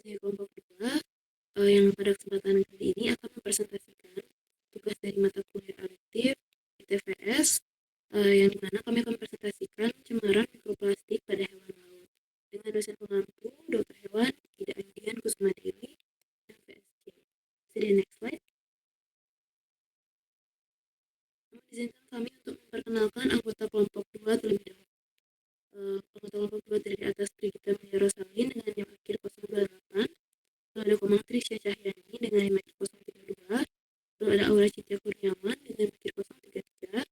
Dari kelompok 2, yang pada kesempatan kali ini akan mempresentasikan tugas dari mata kuliah elektif ITVS, yang dimana kami akan mempresentasikan cemaran mikroplastik pada hewan laut dengan dosen pengampu Dr. Hewan Ida Andian Kusuma Dewi, MPSC. Bisa di next slide. Izinkan kami untuk memperkenalkan anggota kelompok 2 terlebih dahulu. Anggota kelompok 2 dari atas Brigita Melia Rosalin dengan NIM akhir 028, lalu ada Komang Trisha Cahyani dengan NIM akhir 032, lalu ada Aura Citra Kurniawan dengan NIM akhir 033,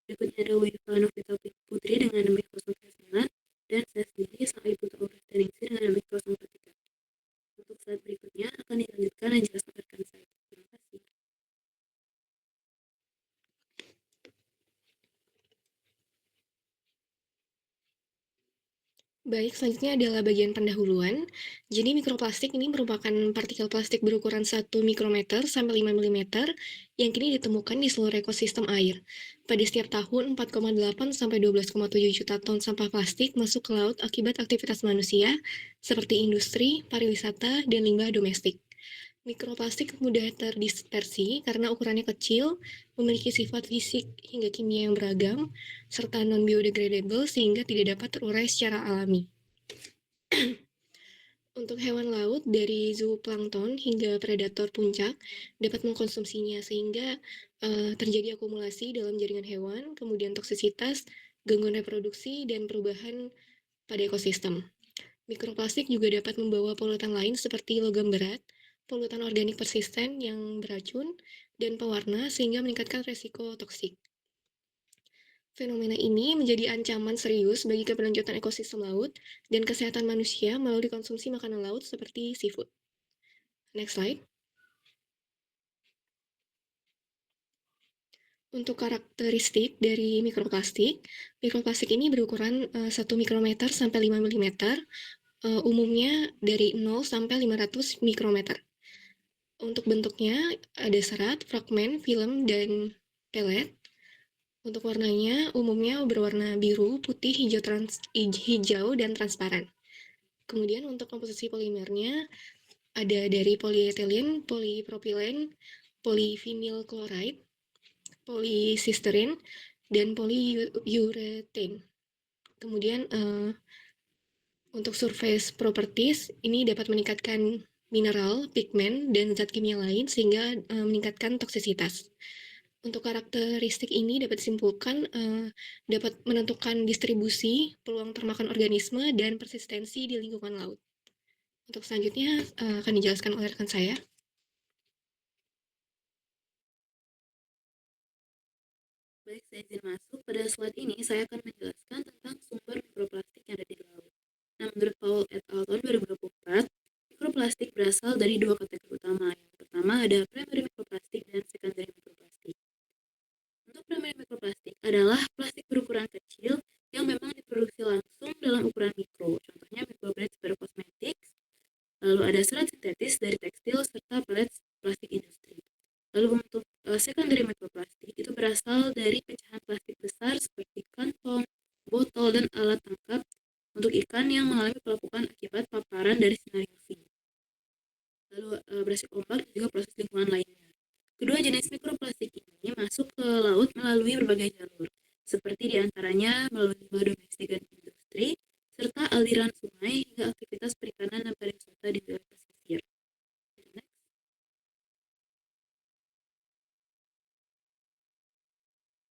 berikutnya ada Wifa Novita Putri dengan NIM akhir 039, dan saya sendiri Sang Ibu Taurus Teningsi dengan NIM akhir 043. Untuk slide berikutnya akan dilanjutkan dan jelaskan rekan saya. Terima kasih. Baik, selanjutnya adalah bagian pendahuluan. Jadi mikroplastik ini merupakan partikel plastik berukuran 1 mikrometer sampai 5 mm yang kini ditemukan di seluruh ekosistem air. Pada setiap tahun, 4,8 sampai 12,7 juta ton sampah plastik masuk ke laut akibat aktivitas manusia seperti industri, pariwisata, dan limbah domestik. Mikroplastik mudah terdispersi karena ukurannya kecil, memiliki sifat fisik hingga kimia yang beragam, serta non-biodegradable sehingga tidak dapat terurai secara alami. Untuk hewan laut, dari zooplankton hingga predator puncak dapat mengkonsumsinya sehingga terjadi akumulasi dalam jaringan hewan, kemudian toksisitas, gangguan reproduksi, dan perubahan pada ekosistem. Mikroplastik juga dapat membawa polutan lain seperti logam berat, polutan organik persisten yang beracun, dan pewarna sehingga meningkatkan resiko toksik. Fenomena ini menjadi ancaman serius bagi keberlanjutan ekosistem laut dan kesehatan manusia melalui konsumsi makanan laut seperti seafood. Next slide. Untuk karakteristik dari mikroplastik ini berukuran 1 mikrometer sampai 5 mm, umumnya dari 0 sampai 500 mikrometer. Untuk bentuknya ada serat, fragmen, film, dan pelet. Untuk warnanya umumnya berwarna biru, putih, hijau, dan transparan. Kemudian untuk komposisi polimernya ada dari polyethylene, polypropylen, polyvinyl chloride, polysisterin, dan polyurethane. Kemudian untuk surface properties ini dapat meningkatkan mineral, pigmen, dan zat kimia lain sehingga meningkatkan toksisitas. Untuk karakteristik ini dapat disimpulkan dapat menentukan distribusi, peluang termakan organisme, dan persistensi di lingkungan laut. Untuk selanjutnya akan dijelaskan oleh rekan saya. Baik, saya izin masuk. Pada slide ini saya akan menjelaskan tentang sumber mikroplastik yang ada di laut. Nah, menurut Paul et al. Tahun 2024, mikroplastik berasal dari dua kategori utama. Yang pertama ada primary mikroplastik dan secondary mikroplastik. Untuk primary mikroplastik adalah plastik berukuran kecil yang memang diproduksi langsung dalam ukuran mikro. Contohnya microbeads cosmetics, lalu ada serat sintetis dari tekstil serta pellets plastik industri. Lalu untuk secondary mikroplastik itu berasal dari pecahan plastik besar seperti kantong, botol, dan alat tangkap untuk ikan yang mengalami pelepukan akibat paparan dari sinar UV. Lalu beresiko ombak dan juga proses lingkungan lainnya. Kedua jenis mikroplastik ini masuk ke laut melalui berbagai jalur, seperti diantaranya melalui limbah domestik dan industri, serta aliran sungai hingga aktivitas perikanan dan pariwisata di wilayah pesisir.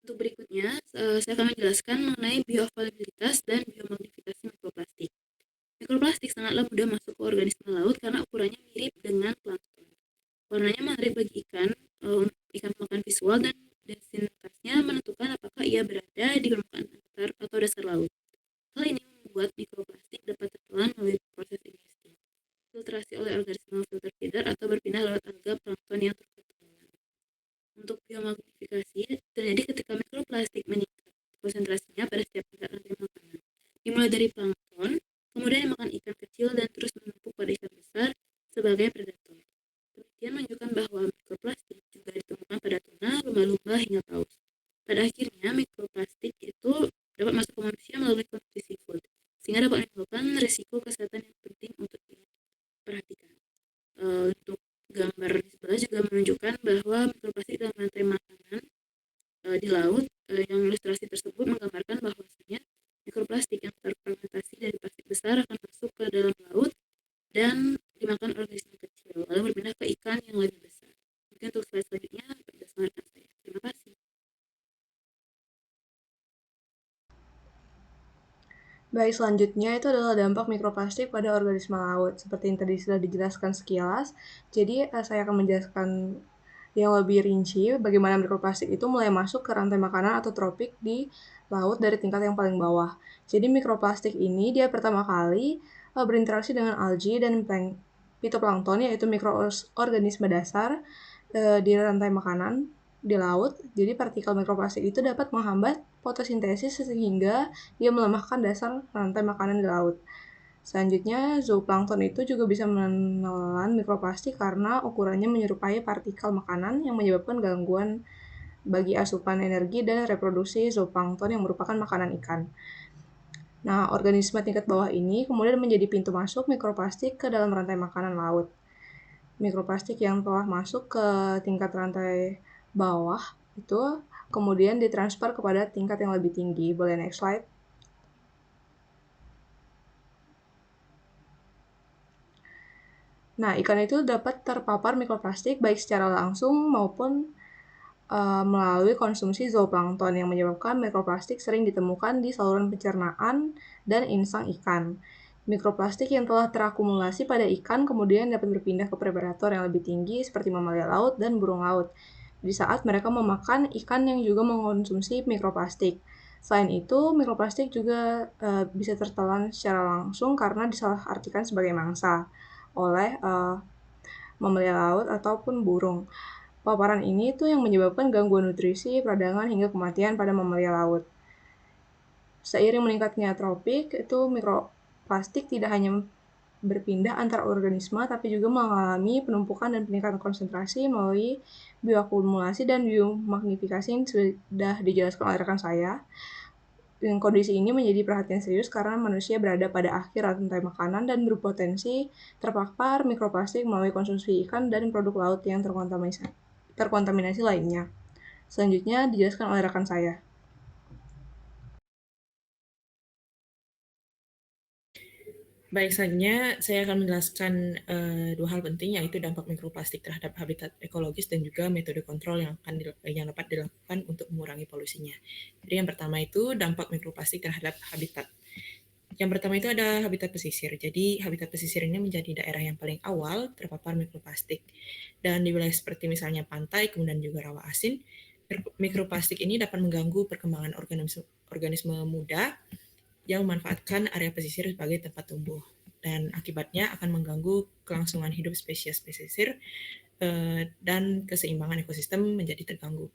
Untuk berikutnya, saya akan menjelaskan mengenai bioavailabilitas dan biomagnifikasi mikroplastik. Mikroplastik sangatlah mudah masuk ke organisme laut karena ukurannya mirip dengan plankton. Warnanya menarik bagi ikan, ikan pemakan visual, dan densitasnya menentukan apakah ia berada di permukaan datar atau dasar laut. Hal ini membuat mikroplastik dapat tertelan melalui proses ingestion, filtrasi oleh organisme filter feeder, atau berpindah lewat alga plankton yang terketelan. Untuk biomagnifikasi terjadi ketika mikroplastik meningkat konsentrasinya pada setiap tingkat rantai makanan, dimulai dari plankton, kemudian dimakan ikan kecil dan terus menumpuk pada ikan besar sebagai predator. Penelitian menunjukkan bahwa mikroplastik juga ditemukan pada tuna, lumba-lumba, hingga paus. Pada akhirnya, mikroplastik itu dapat masuk ke manusia melalui konsumsi seafood, sehingga dapat menimbulkan risiko kesehatan yang penting untuk perhatikan. Untuk gambar di sebelah juga menunjukkan bahwa mikroplastik dalam rantai makanan di laut, yang ilustrasi tersebut menggambarkan bahwasanya mikroplastik yang terfermentasi dari plastik besar akan masuk ke dalam laut dan dimakan organisme kecil, lalu berpindah ke ikan yang lebih besar. Mungkin untuk slide selanjutnya berdasarkan saya. Terima kasih. Baik, selanjutnya itu adalah dampak mikroplastik pada organisme laut. Seperti yang tadi sudah dijelaskan sekilas, jadi saya akan menjelaskan yang lebih rinci bagaimana mikroplastik itu mulai masuk ke rantai makanan atau tropik di laut dari tingkat yang paling bawah. Jadi mikroplastik ini dia pertama kali berinteraksi dengan algae dan fitoplankton, yaitu mikroorganisme dasar di rantai makanan di laut. Jadi partikel mikroplastik itu dapat menghambat fotosintesis sehingga dia melemahkan dasar rantai makanan di laut. Selanjutnya, zooplankton itu juga bisa menelan mikroplastik karena ukurannya menyerupai partikel makanan yang menyebabkan gangguan bagi asupan energi dan reproduksi zooplankton yang merupakan makanan ikan. Nah, organisme tingkat bawah ini kemudian menjadi pintu masuk mikroplastik ke dalam rantai makanan laut. Mikroplastik yang telah masuk ke tingkat rantai bawah itu kemudian ditransfer kepada tingkat yang lebih tinggi. Boleh next slide? Nah, ikan itu dapat terpapar mikroplastik baik secara langsung maupun melalui konsumsi zooplankton yang menyebabkan mikroplastik sering ditemukan di saluran pencernaan dan insang ikan. Mikroplastik yang telah terakumulasi pada ikan kemudian dapat berpindah ke predator yang lebih tinggi seperti mamalia laut dan burung laut di saat mereka memakan ikan yang juga mengkonsumsi mikroplastik. Selain itu, mikroplastik juga bisa tertelan secara langsung karena disalahartikan sebagai mangsa oleh mamalia laut ataupun burung. Paparan ini tuh yang menyebabkan gangguan nutrisi, peradangan, hingga kematian pada mamalia laut. Seiring meningkatnya tropik, itu mikroplastik tidak hanya berpindah antar organisme, tapi juga mengalami penumpukan dan peningkatan konsentrasi melalui bioakumulasi dan biomagnifikasi yang sudah dijelaskan oleh rekan saya. Dan kondisi ini menjadi perhatian serius karena manusia berada pada akhir rantai makanan dan berpotensi terpapar mikroplastik melalui konsumsi ikan dan produk laut yang terkontaminasi lainnya. Selanjutnya dijelaskan oleh rekan saya. Baik, selanjutnya saya akan menjelaskan dua hal penting, yaitu dampak mikroplastik terhadap habitat ekologis dan juga metode kontrol yang dapat dilakukan untuk mengurangi polusinya. Jadi yang pertama itu dampak mikroplastik terhadap habitat. Yang pertama itu ada habitat pesisir. Jadi habitat pesisir ini menjadi daerah yang paling awal terpapar mikroplastik. Dan di wilayah seperti misalnya pantai, kemudian juga rawa asin, mikroplastik ini dapat mengganggu perkembangan organisme muda yang memanfaatkan area pesisir sebagai tempat tumbuh, dan akibatnya akan mengganggu kelangsungan hidup spesies pesisir dan keseimbangan ekosistem menjadi terganggu.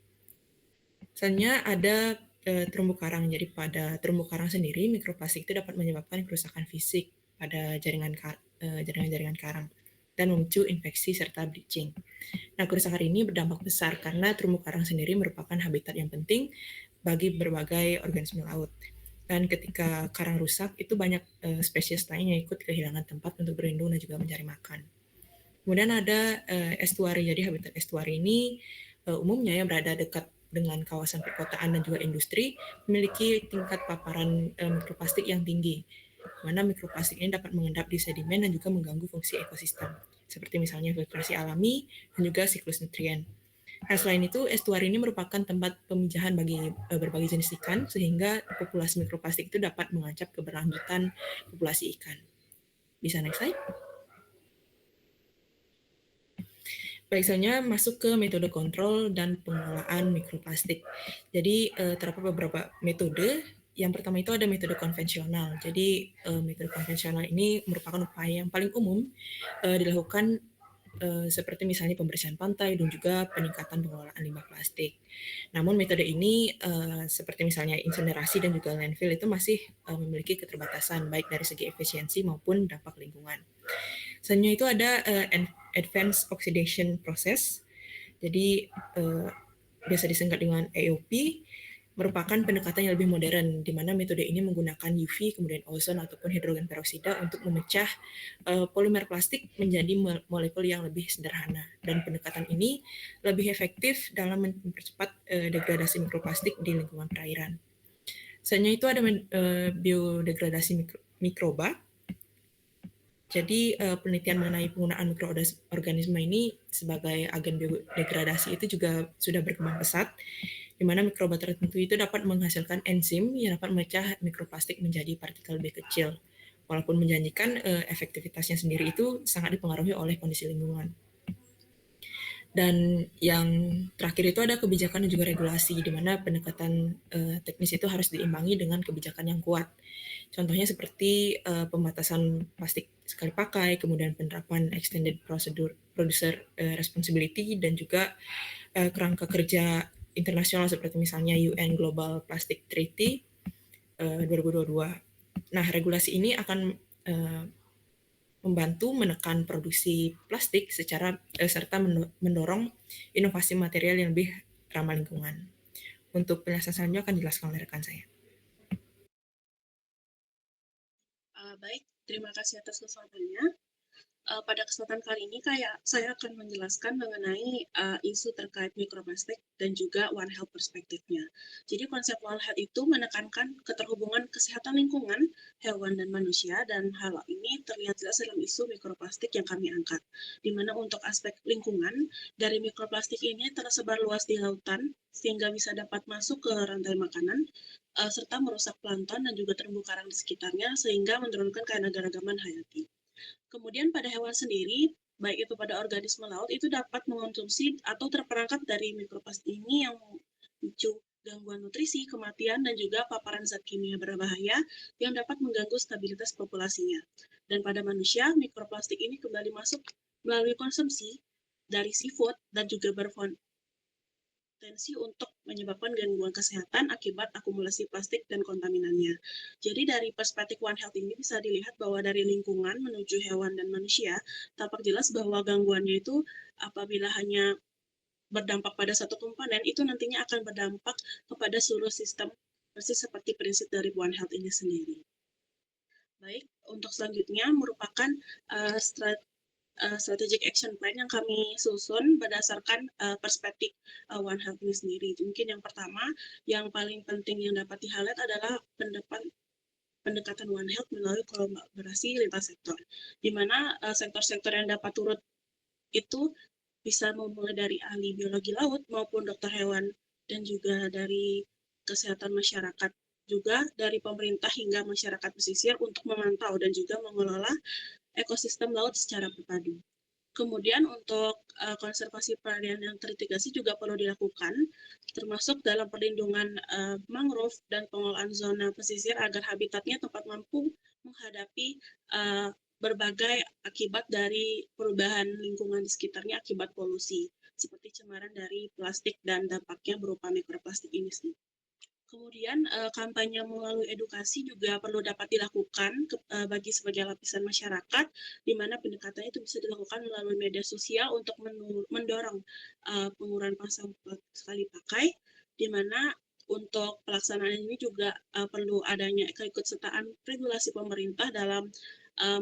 Misalnya ada terumbu karang. Jadi pada terumbu karang sendiri, mikroplastik itu dapat menyebabkan kerusakan fisik pada jaringan-jaringan karang dan memicu infeksi serta bleaching. Nah, kerusakan ini berdampak besar karena terumbu karang sendiri merupakan habitat yang penting bagi berbagai organisme laut. Dan ketika karang rusak, itu banyak spesies lain yang ikut kehilangan tempat untuk berlindung dan juga mencari makan. Kemudian ada estuari. Jadi habitat estuari ini umumnya yang berada dekat dengan kawasan perkotaan dan juga industri memiliki tingkat paparan mikroplastik yang tinggi, mana mikroplastik ini dapat mengendap di sedimen dan juga mengganggu fungsi ekosistem, seperti misalnya filtrasi alami dan juga siklus nutrien. Nah, selain itu, estuari ini merupakan tempat pemijahan bagi berbagai jenis ikan, sehingga populasi mikroplastik itu dapat mengancam keberlanjutan populasi ikan. Bisa next slide? Baik, selanjutnya masuk ke metode kontrol dan pengelolaan mikroplastik. Jadi terdapat beberapa metode. Yang pertama itu ada metode konvensional. Jadi metode konvensional ini merupakan upaya yang paling umum dilakukan seperti misalnya pembersihan pantai dan juga peningkatan pengelolaan limbah plastik. Namun metode ini seperti misalnya insinerasi dan juga landfill itu masih memiliki keterbatasan baik dari segi efisiensi maupun dampak lingkungan. Selanjutnya itu ada advanced oxidation process. Jadi biasa disingkat dengan AOP. merupakan pendekatan yang lebih modern, di mana metode ini menggunakan UV, kemudian ozon ataupun hidrogen peroksida untuk memecah polimer plastik menjadi molekul yang lebih sederhana. Dan pendekatan ini lebih efektif dalam mempercepat degradasi mikroplastik di lingkungan perairan. Selain itu ada biodegradasi mikroba. Jadi penelitian mengenai penggunaan mikroorganisme ini sebagai agen biodegradasi itu juga sudah berkembang pesat, di mana mikroba tertentu itu dapat menghasilkan enzim yang dapat memecah mikroplastik menjadi partikel lebih kecil. Walaupun menjanjikan, efektivitasnya sendiri itu sangat dipengaruhi oleh kondisi lingkungan. Dan yang terakhir itu ada kebijakan dan juga regulasi, di mana pendekatan teknis itu harus diimbangi dengan kebijakan yang kuat. Contohnya seperti pembatasan plastik sekali pakai, kemudian penerapan extended producer responsibility, dan juga kerangka kerja internasional seperti misalnya UN Global Plastic Treaty 2022. Nah, regulasi ini akan membantu menekan produksi plastik serta mendorong inovasi material yang lebih ramah lingkungan. Untuk penjelasan selanjutnya akan dijelaskan oleh rekan saya. Baik, terima kasih atas kesempatannya. Pada kesempatan kali ini saya akan menjelaskan mengenai isu terkait mikroplastik dan juga One Health perspektifnya. Jadi konsep One Health itu menekankan keterhubungan kesehatan lingkungan, hewan dan manusia, dan hal ini terlihat jelas dalam isu mikroplastik yang kami angkat. Di mana untuk aspek lingkungan, dari mikroplastik ini tersebar luas di lautan, sehingga bisa dapat masuk ke rantai makanan, serta merusak plankton dan juga terumbu karang di sekitarnya, sehingga menurunkan keanekaragaman hayati. Kemudian pada hewan sendiri, baik itu pada organisme laut, itu dapat mengonsumsi atau terperangkap dari mikroplastik ini yang memicu gangguan nutrisi, kematian, dan juga paparan zat kimia berbahaya yang dapat mengganggu stabilitas populasinya. Dan pada manusia, mikroplastik ini kembali masuk melalui konsumsi dari seafood dan juga berpotensi untuk menyebabkan gangguan kesehatan akibat akumulasi plastik dan kontaminannya. Jadi dari perspektif One Health ini bisa dilihat bahwa dari lingkungan menuju hewan dan manusia, tampak jelas bahwa gangguannya itu apabila hanya berdampak pada satu komponen, itu nantinya akan berdampak kepada seluruh sistem, persis seperti prinsip dari One Health ini sendiri. Baik, untuk selanjutnya merupakan strategic action plan yang kami susun berdasarkan perspektif One Health ini sendiri. Mungkin yang pertama, yang paling penting yang dapat di-highlight adalah pendekatan One Health melalui kolaborasi lintas sektor, di mana sektor-sektor yang dapat turut itu bisa memulai dari ahli biologi laut maupun dokter hewan, dan juga dari kesehatan masyarakat, juga dari pemerintah hingga masyarakat pesisir untuk memantau dan juga mengelola ekosistem laut secara berpadu. Kemudian untuk konservasi perairan yang termitigasi juga perlu dilakukan, termasuk dalam perlindungan mangrove dan pengelolaan zona pesisir agar habitatnya tempat mampu menghadapi berbagai akibat dari perubahan lingkungan di sekitarnya akibat polusi, seperti cemaran dari plastik dan dampaknya berupa mikroplastik ini sendiri. Kemudian kampanye melalui edukasi juga perlu dapat dilakukan bagi sebagai lapisan masyarakat, di mana pendekatannya itu bisa dilakukan melalui media sosial untuk mendorong pengurangan sampah sekali pakai, di mana untuk pelaksanaan ini juga perlu adanya keikutsertaan regulasi pemerintah dalam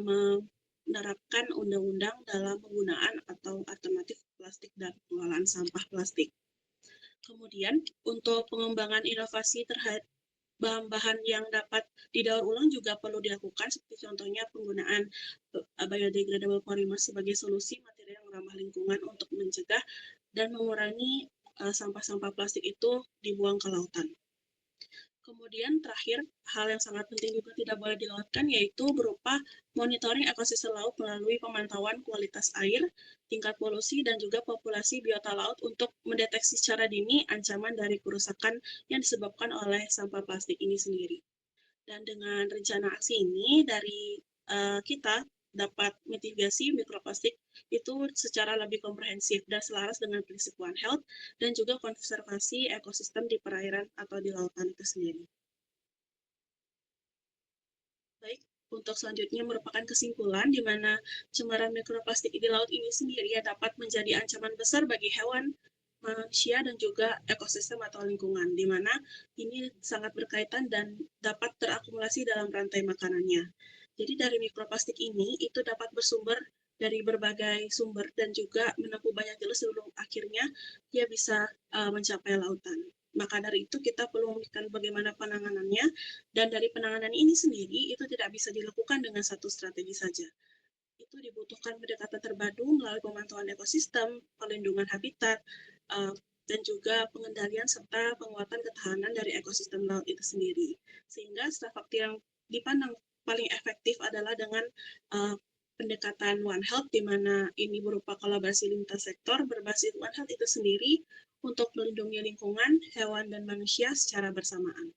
menerapkan undang-undang dalam penggunaan atau alternatif plastik dan pengelolaan sampah plastik. Kemudian untuk pengembangan inovasi terhadap bahan-bahan yang dapat didaur ulang juga perlu dilakukan, seperti contohnya penggunaan biodegradable polymer sebagai solusi material yang ramah lingkungan untuk mencegah dan mengurangi sampah-sampah plastik itu dibuang ke lautan. Kemudian terakhir, hal yang sangat penting juga tidak boleh dilewatkan, yaitu berupa monitoring ekosistem laut melalui pemantauan kualitas air, tingkat polusi, dan juga populasi biota laut untuk mendeteksi secara dini ancaman dari kerusakan yang disebabkan oleh sampah plastik ini sendiri. Dan dengan rencana aksi ini dari kita dapat mitigasi mikroplastik itu secara lebih komprehensif dan selaras dengan prinsip One Health dan juga konservasi ekosistem di perairan atau di lautan itu sendiri. Baik, untuk selanjutnya merupakan kesimpulan di mana cemaran mikroplastik di laut ini sendiri dapat menjadi ancaman besar bagi hewan, manusia dan juga ekosistem atau lingkungan, di mana ini sangat berkaitan dan dapat terakumulasi dalam rantai makanannya. Jadi dari mikroplastik ini itu dapat bersumber dari berbagai sumber dan juga menempuh banyak jalur sebelum akhirnya dia bisa mencapai lautan. Maka dari itu kita perlu memikirkan bagaimana penanganannya, dan dari penanganan ini sendiri itu tidak bisa dilakukan dengan satu strategi saja. Itu dibutuhkan pendekatan terpadu melalui pemantauan ekosistem, perlindungan habitat, dan juga pengendalian serta penguatan ketahanan dari ekosistem laut itu sendiri. Sehingga strategi yang dipandang paling efektif adalah dengan pendekatan One Health, di mana ini berupa kolaborasi lintas sektor berbasis One Health itu sendiri untuk melindungi lingkungan, hewan, dan manusia secara bersamaan.